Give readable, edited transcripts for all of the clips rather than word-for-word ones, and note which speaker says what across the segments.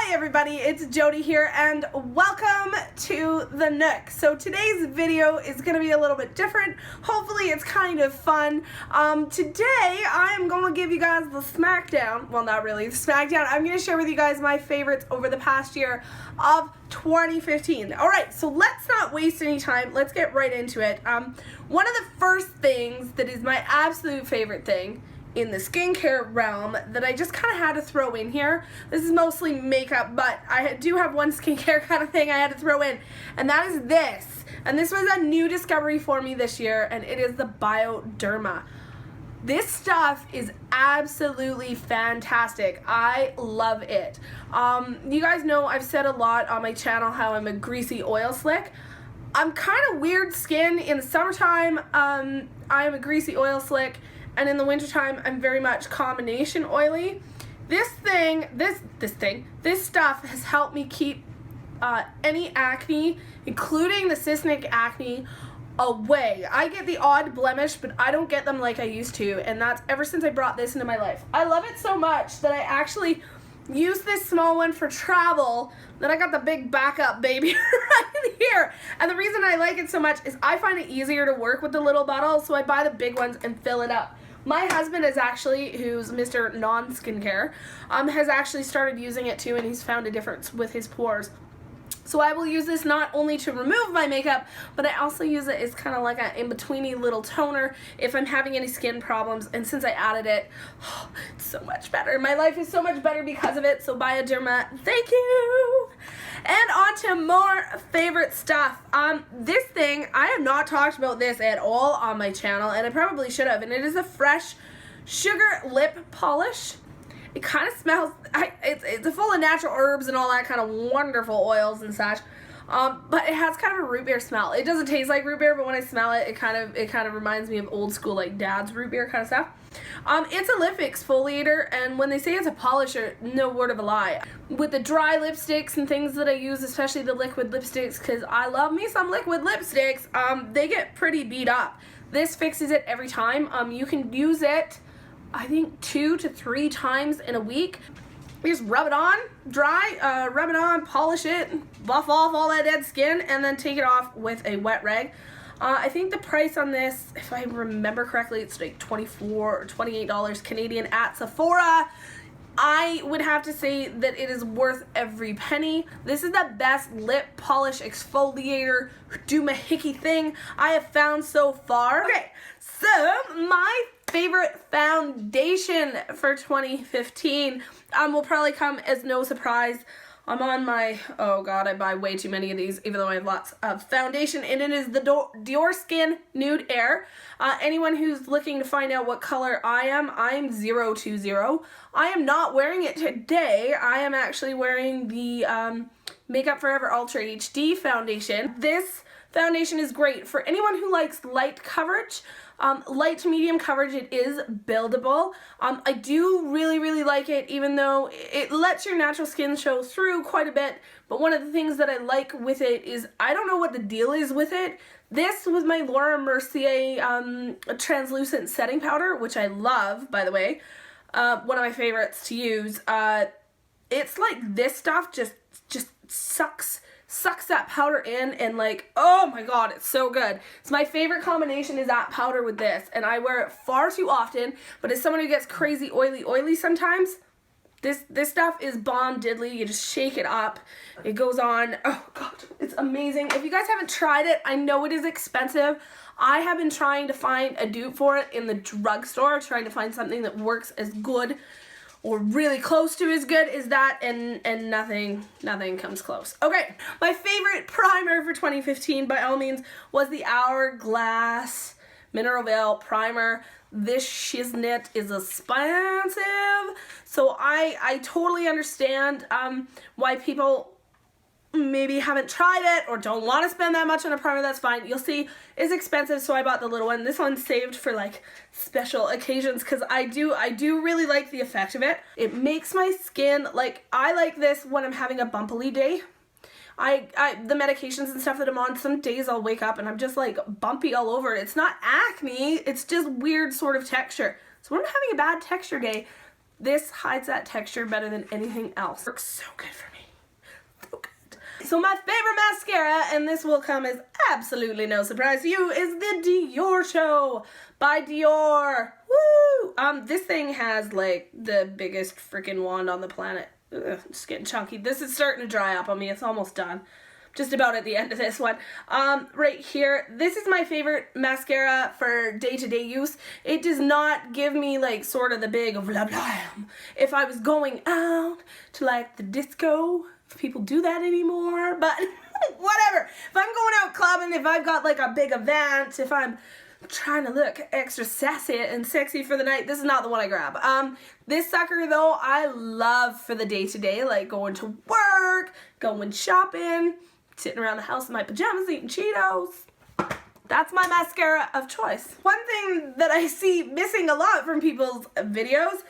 Speaker 1: Hi everybody, it's Jody here and welcome to the Nook. So today's video is going to be a little bit different. Hopefully it's kind of fun. Today I am going to give you guys the smackdown. Well, not really the smackdown. I'm going to share with you guys my favorites over the past year of 2015. Alright, so let's not waste any time. Let's get right into it. One of the first things that is my absolute favorite thing in the skincare realm that I just kind of had to throw in here. This is mostly makeup, but I do have one skincare kind of thing I had to throw in, and that is this. And this was a new discovery for me this year, and it is the Bioderma. This stuff is absolutely fantastic. I love it. You guys know I've said a lot on my channel how I'm a greasy oil slick. I'm kind of weird skin. In the summertime, I am a greasy oil slick. And in the wintertime, I'm very much combination oily. This stuff has helped me keep any acne, including the cystic acne, away. I get the odd blemish, but I don't get them like I used to, and that's ever since I brought this into my life. I love it so much that I actually use this small one for travel, then I got the big backup baby right here. And the reason I like it so much is I find it easier to work with the little bottle, so I buy the big ones and fill it up. My husband is actually, who's Mr. Non-Skincare, has actually started using it too, and he's found a difference with his pores. So I will use this not only to remove my makeup, but I also use it as kind of like an in-betweeny little toner if I'm having any skin problems. And since I added it, it's so much better. My life is so much better because of it. So Bioderma, thank you. And on to more favorite stuff. This thing, I have not talked about this at all on my channel, and I probably should have. And it is a fresh sugar lip polish. It kind of smells, it's full of natural herbs and all that kind of wonderful oils and such. But it has kind of a root beer smell. It doesn't taste like root beer, but when I smell it, it kind of reminds me of old school, like dad's root beer kind of stuff. It's a lip exfoliator, and when they say it's a polisher, no word of a lie. With the dry lipsticks and things that I use, especially the liquid lipsticks, because I love me some liquid lipsticks, they get pretty beat up. This fixes it every time. You can use it, I think 2 to 3 times in a week. You just rub it on, dry, rub it on, polish it, buff off all that dead skin, and then take it off with a wet rag. I think the price on this, if I remember correctly, it's like $24 or $28 Canadian at Sephora. I would have to say that it is worth every penny. This is the best lip polish exfoliator doomahickey thing I have found so far. Okay, so my favorite foundation for 2015 will probably come as no surprise. I'm on my, oh god, I buy way too many of these, even though I have lots of foundation, and it is the Dior Skin Nude Air. Anyone who's looking to find out what color I'm 020. I am not wearing it today. I am actually wearing the Makeup Forever Ultra HD foundation. This foundation is great for anyone who likes light coverage. Light to medium coverage, it is buildable. I do really like it, even though it lets your natural skin show through quite a bit. But one of the things that I like with it is, I don't know what the deal is with it. This was my Laura Mercier translucent setting powder, which I love, by the way. One of my favorites to use. It's like this stuff just sucks that powder in, and like, oh my god, it's so good. So my favorite combination is that powder with this, and I wear it far too often, but as someone who gets crazy oily sometimes, this stuff is bomb diddly. You just shake it up, it goes on. Oh god, it's amazing. If you guys haven't tried it, I know it is expensive. I have been trying to find a dupe for it in the drugstore, trying to find something that works as good or really close to as good as that, and nothing comes close. Okay, my favorite primer for 2015 by all means was the Hourglass Mineral Veil Primer. This shiznit is expensive, so I totally understand why people maybe haven't tried it or don't want to spend that much on a primer. That's fine. You'll see it's expensive, so I bought the little one. This one's saved for like special occasions because I do really like the effect of it. It makes my skin, like, I like this when I'm having a bumpily day. The medications and stuff that I'm on, some days I'll wake up and I'm just like bumpy all over. It's not acne, it's just weird sort of texture. So when I'm having a bad texture day, This hides that texture better than anything else. Works so good for me. So good. So my favorite mascara, and this will come as absolutely no surprise to you, is the Dior Show by Dior. Woo! This thing has like the biggest freaking wand on the planet. Ugh, it's getting chunky. This is starting to dry up on me. It's almost done. Just about at the end of this one. Right here, this is my favorite mascara for day-to-day use. It does not give me like sort of the big blah blah. If I was going out to like the disco, if people do that anymore, but whatever. If I'm going out clubbing, if I've got like a big event, if I'm trying to look extra sassy and sexy for the night, this is not the one I grab. This sucker though, I love for the day-to-day, like going to work, going shopping, sitting around the house in my pajamas eating Cheetos. That's my mascara of choice. One thing that I see missing a lot from people's videos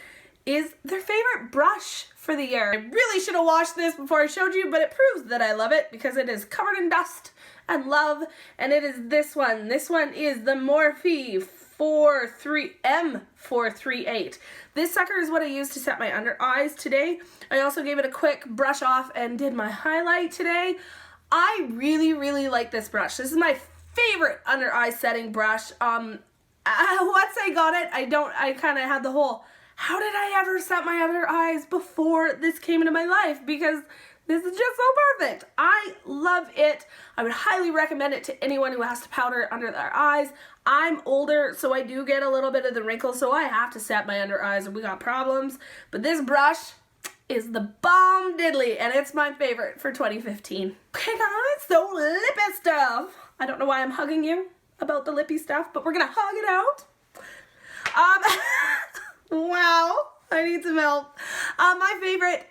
Speaker 1: is their favorite brush for the year. I really should have washed this before I showed you, but it proves that I love it because it is covered in dust and love, and it is this one. This one is the Morphe M438. This sucker is what I used to set my under eyes today. I also gave it a quick brush off and did my highlight today. I really, really like this brush. This is my favorite under eye setting brush. Once I got it, I kind of had the whole, how did I ever set my under eyes before this came into my life? Because this is just so perfect. I love it. I would highly recommend it to anyone who has to powder under their eyes. I'm older, so I do get a little bit of the wrinkles, so I have to set my under eyes or we got problems. But this brush is the bomb diddly, and it's my favorite for 2015. Okay guys, so lippy stuff. I don't know why I'm hugging you about the lippy stuff, but we're gonna hug it out. Wow, I need some help. My favorite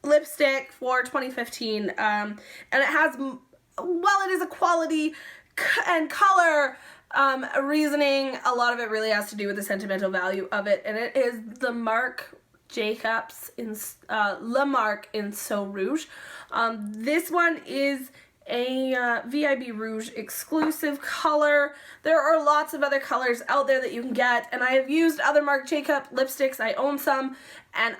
Speaker 1: lipstick for 2015, and it has, well, it is a quality and color reasoning. A lot of it really has to do with the sentimental value of it, and it is the Marc Jacobs in La Marque in So Rouge. This one is a VIB Rouge exclusive color. There are lots of other colors out there that you can get, and I have used other Marc Jacob lipsticks. I own some, and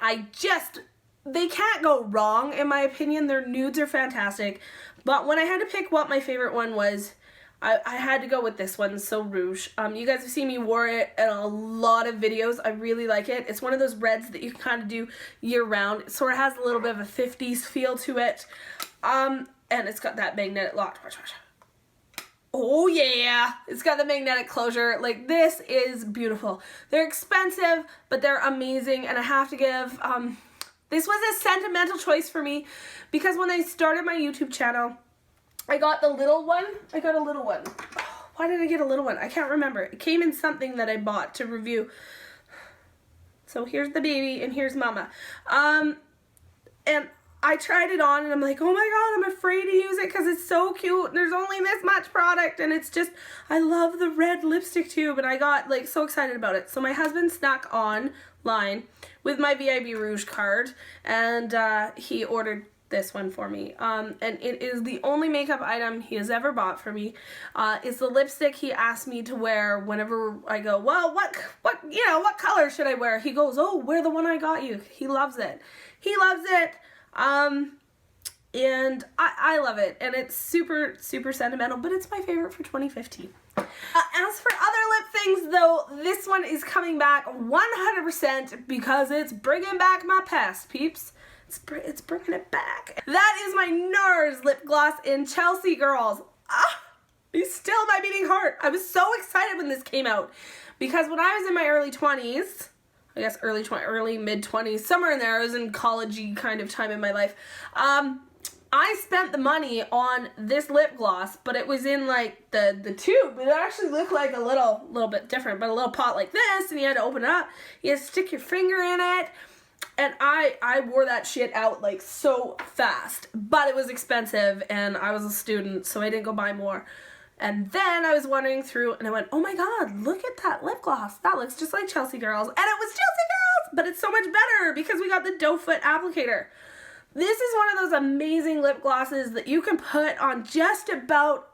Speaker 1: they can't go wrong in my opinion. Their nudes are fantastic, but when I had to pick what my favorite one was, I had to go with this one, So Rouge. You guys have seen me wear it in a lot of videos. I really like it. It's one of those reds that you can kind of do year round. It sort of has a little bit of a 50s feel to it. And it's got that magnetic lock. Oh yeah, it's got the magnetic closure. Like, this is beautiful. They're expensive, but they're amazing, and I have to give, this was a sentimental choice for me because when I started my YouTube channel, I got the little one. I got a little one. Oh, why did I get a little one? I can't remember. It came in something that I bought to review. So here's the baby and here's mama. And I tried it on and I'm like, oh my god, I'm afraid to use it because it's so cute and there's only this much product, and it's just, I love the red lipstick tube, and I got like so excited about it. So my husband snuck online with my VIB Rouge card, and he ordered this one for me, and it is the only makeup item he has ever bought for me. It's the lipstick he asked me to wear whenever I go, well, what color should I wear? He goes, oh, wear the one I got you. He loves it. He loves it. And I love it, and it's super, super sentimental, but it's my favorite for 2015. As for other lip things, though, this one is coming back 100% because it's bringing back my past, peeps. It's bringing it back. That is my NARS lip gloss in Chelsea Girls. It's still my beating heart. I was so excited when this came out because when I was in my early 20s, I guess early mid-20s, somewhere in there, I was in college-y kind of time in my life, I spent the money on this lip gloss, but it was in like the tube. It actually looked like a little bit different, but a little pot like this, and you had to open it up. You had to stick your finger in it. And I wore that shit out like so fast, but it was expensive and I was a student, so I didn't go buy more. And then I was wandering through and I went, oh my god, look at that lip gloss. That looks just like Chelsea Girls. And it was Chelsea Girls, but it's so much better because we got the doe foot applicator. This is one of those amazing lip glosses that you can put on just about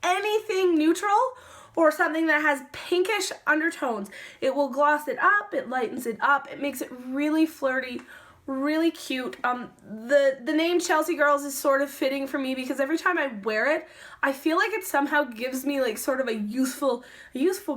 Speaker 1: anything neutral or something that has pinkish undertones. It will gloss it up, it lightens it up, it makes it really flirty, really cute. The name Chelsea Girls is sort of fitting for me because every time I wear it, I feel like it somehow gives me like sort of a youthful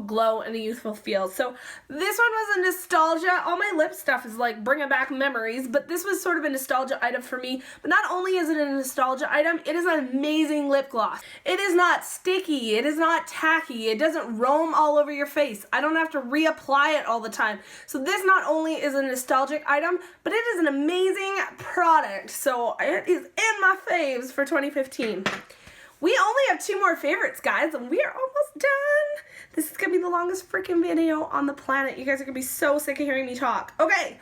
Speaker 1: glow and a youthful feel. So this one was a nostalgia. All my lip stuff is like bringing back memories, but this was sort of a nostalgia item for me. But not only is it a nostalgia item, it is an amazing lip gloss. It is not sticky, it is not tacky, it doesn't roam all over your face. I don't have to reapply it all the time. So this not only is a nostalgic item, but it is an amazing product. So it is in my faves for 2015. We only have 2 more favorites, guys, and we are almost done. This is going to be the longest freaking video on the planet. You guys are going to be so sick of hearing me talk. Okay,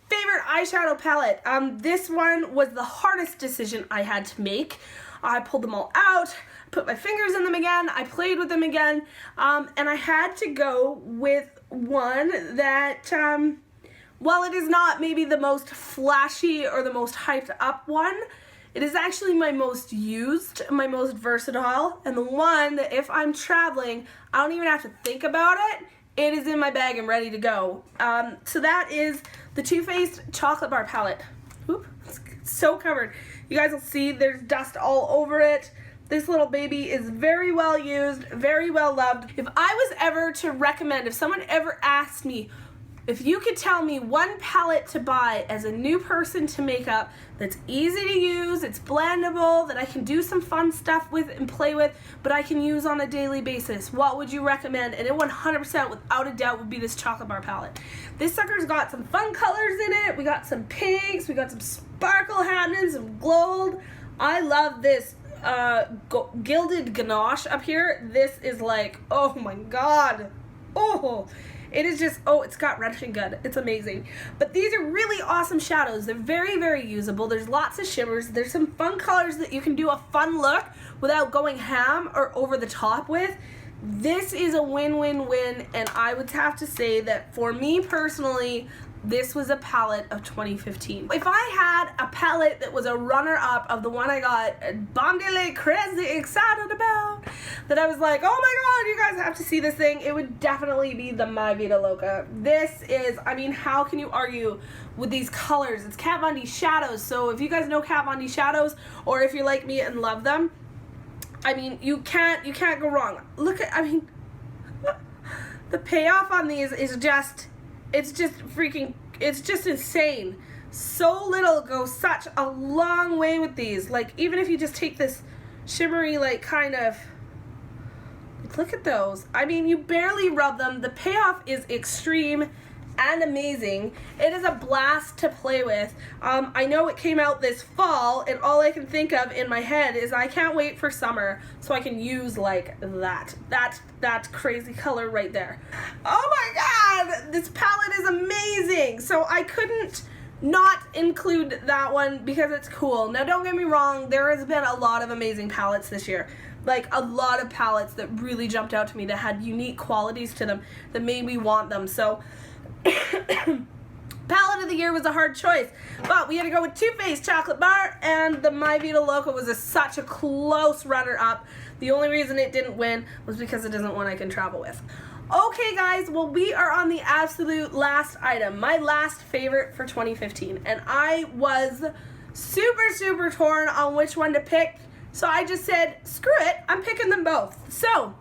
Speaker 1: favorite eyeshadow palette. This one was the hardest decision I had to make. I pulled them all out, put my fingers in them again, I played with them again, and I had to go with one that, while it is not maybe the most flashy or the most hyped up one, it is actually my most used, my most versatile, and the one that if I'm traveling, I don't even have to think about it. It is in my bag and ready to go. So that is the Too Faced Chocolate Bar Palette. Oop, it's so covered. You guys will see there's dust all over it. This little baby is very well used, very well loved. If I was ever to recommend, if someone ever asked me, if you could tell me one palette to buy as a new person to makeup that's easy to use, it's blendable, that I can do some fun stuff with and play with, but I can use on a daily basis, what would you recommend? And it 100% without a doubt would be this chocolate bar palette. This sucker's got some fun colors in it. We got some pinks, we got some sparkle happening, some gold. I love this gilded ganache up here. This is like, oh my god. Oh, it is just, oh, it's got red and good. It's amazing. But these are really awesome shadows. They're very, very usable. There's lots of shimmers. There's some fun colors that you can do a fun look without going ham or over the top with. This is a win-win-win, and I would have to say that for me personally, this was a palette of 2015. If I had a palette that was a runner-up of the one I got bombardily crazy excited about, that I was like, oh my god, you guys have to see this thing, it would definitely be the My Vida Loca. This is, I mean, how can you argue with these colors? It's Kat Von D shadows, so if you guys know Kat Von D shadows, or if you're like me and love them, I mean, you can't go wrong. Look at, I mean, the payoff on these is just, it's just freaking, it's just insane. So little goes such a long way with these. Like, even if you just take this shimmery, like, kind of, look at those. I mean, you barely rub them. The payoff is extreme and amazing. It is a blast to play with. I know it came out this fall, and all I can think of in my head is I can't wait for summer so I can use like that crazy color right there. Oh my god, this palette is amazing. So I couldn't not include that one because it's cool. Now don't get me wrong, there has been a lot of amazing palettes this year. Like a lot of palettes that really jumped out to me that had unique qualities to them that made me want them. So palette of the year was a hard choice, but we had to go with Too Faced Chocolate Bar, and the My Vida Loca was such a close runner-up. The only reason it didn't win was because it isn't one I can travel with. Okay guys, well we are on the absolute last item, my last favorite for 2015, and I was super torn on which one to pick, so I just said, screw it, I'm picking them both. So,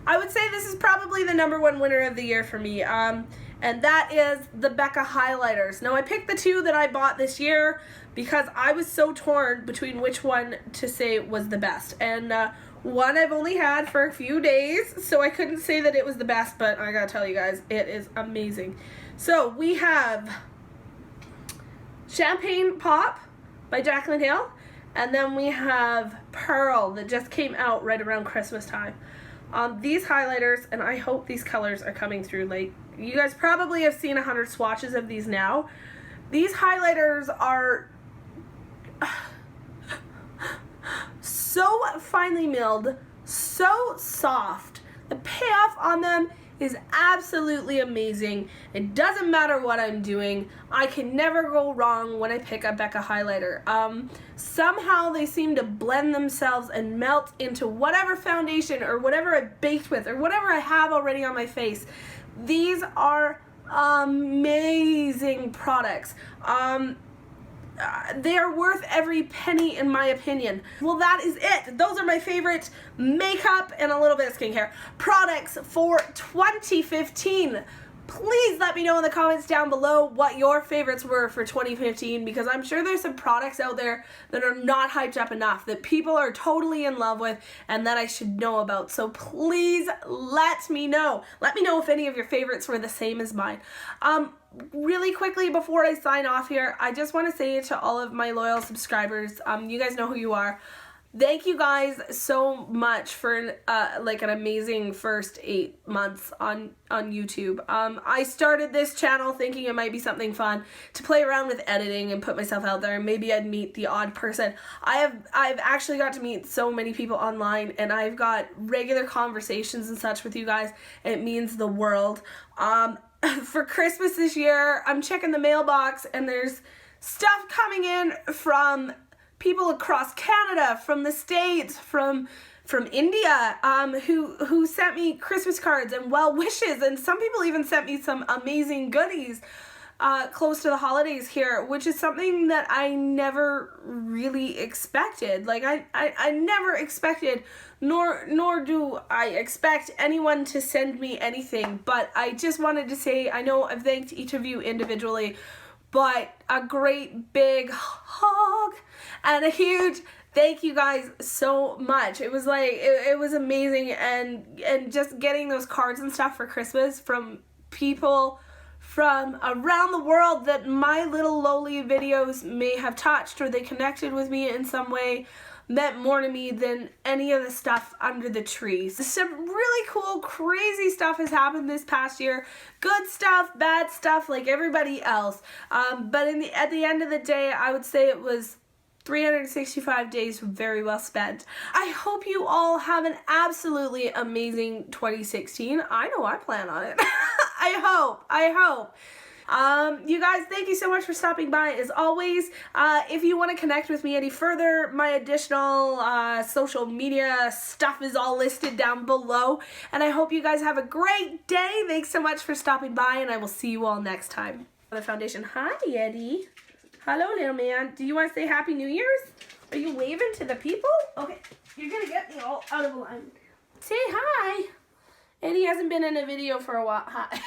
Speaker 1: I would say this is probably the #1 winner of the year for me, and that is the Becca highlighters. Now I picked the 2 that I bought this year because I was so torn between which one to say was the best, and one I've only had for a few days, so I couldn't say that it was the best, but I gotta tell you guys, it is amazing. So we have Champagne Pop by Jaclyn Hill, and then we have Pearl that just came out right around Christmas time. These highlighters, and I hope these colors are coming through, like, you guys probably have seen 100 swatches of these now. These highlighters are so finely milled, so soft. The payoff on them is absolutely amazing. It doesn't matter what I'm doing. I can never go wrong when I pick a Becca highlighter. Somehow they seem to blend themselves and melt into whatever foundation or whatever I baked with or whatever I have already on my face. These are amazing products. They are worth every penny in my opinion. Well, that is it. Those are my favorite makeup and a little bit of skincare products for 2015. Please let me know in the comments down below what your favorites were for 2015, because I'm sure there's some products out there that are not hyped up enough, that people are totally in love with and that I should know about. So please let me know. Let me know if any of your favorites were the same as mine. Really quickly before I sign off here, I just want to say to all of my loyal subscribers, you guys know who you are. Thank you guys so much for like an amazing first 8 months on YouTube. I started this channel thinking it might be something fun to play around with editing and put myself out there, and maybe I'd meet the odd person. I've actually got to meet so many people online, and I've got regular conversations and such with you guys, and it means the world. For Christmas this year, I'm checking the mailbox, and there's stuff coming in from people across Canada, from the States, from India, who sent me Christmas cards and well wishes, and some people even sent me some amazing goodies close to the holidays here, which is something that I never really expected. Like I never expected, nor do I expect anyone to send me anything, but I just wanted to say, I know I've thanked each of you individually, but a great big hug and a huge thank you guys so much. It was like, it was amazing, and just getting those cards and stuff for Christmas from people from around the world that my little lowly videos may have touched, or they connected with me in some way, meant more to me than any of the stuff under the trees. Some really cool, crazy stuff has happened this past year. Good stuff, bad stuff, like everybody else. But at the end of the day, I would say it was 365 days very well spent. I hope you all have an absolutely amazing 2016. I know I plan on it. I hope. You guys, thank you so much for stopping by. As always, if you want to connect with me any further, my additional social media stuff is all listed down below. And I hope you guys have a great day. Thanks so much for stopping by, and I will see you all next time. The foundation. Hi, Eddie. Hello, little man. Do you want to say Happy New Year's? Are you waving to the people? Okay, you're going to get me all out of line. Say hi. Eddie hasn't been in a video for a while. Hi.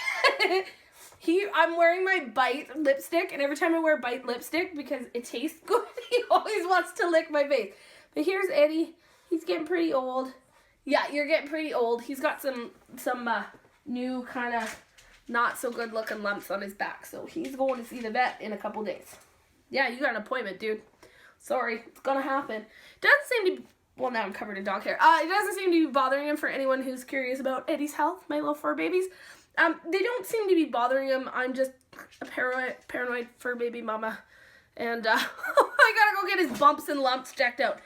Speaker 1: I'm wearing my Bite lipstick, and every time I wear Bite lipstick, because it tastes good, he always wants to lick my face. But here's Eddie. He's getting pretty old. Yeah, you're getting pretty old. He's got some new kind of not so good looking lumps on his back, so he's going to see the vet in a couple days. Yeah, you got an appointment, dude. Sorry, it's gonna happen. Doesn't seem to be, well, now I'm covered in dog hair. It doesn't seem to be bothering him. For anyone who's curious about Eddie's health, my little fur babies. They don't seem to be bothering him. I'm just a paranoid fur baby mama. And I gotta go get his bumps and lumps checked out.